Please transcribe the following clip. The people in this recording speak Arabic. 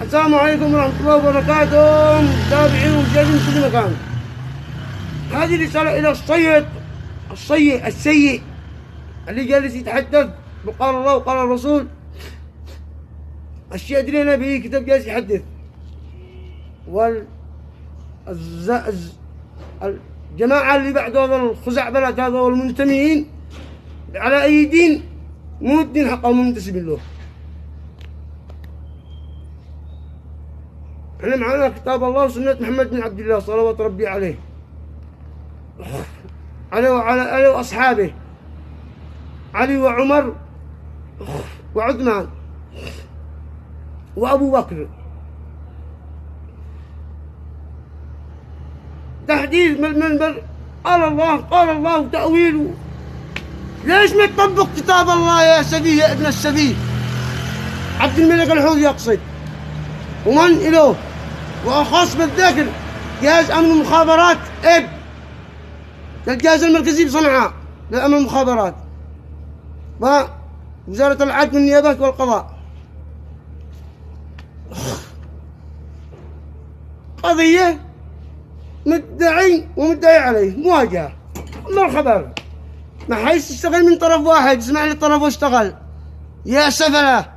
السلام عليكم ورحمة الله وبركاته، متابعين ومشاهدين في كل مكان. هذه رسالة إلى السيء اللي جالس يتحدث بقال الله وقال الرسول، الشيء أدرينا به كتاب جالس يحدث، الجماعة اللي بعد هذا الخزعبلات هذا والمنتمين على أي دين مو الدين حقهم منتسبين له. احنا معنا كتاب الله وسنة محمد بن عبد الله صلوات ربي عليه وعلى آله وأصحابه، علي وعمر وعثمان وأبو بكر. تحديث من المنبر قال الله تأويله. ليش ما تطبق كتاب الله يا سفيه يا ابن السفيه؟ عبد الملك الحوثي يقصد، ومن إله وأخص بالذكر جهاز أمن المخابرات الجهاز المركزي بصنعاء لأمن المخابرات ووزارة العدل والنيابات والقضاء. قضية مدعي ومدعي عليه مواجهة، ما الخبر؟ ما حيث تشتغل من طرف واحد، اسمع لي الطرف واشتغل يا سفلة.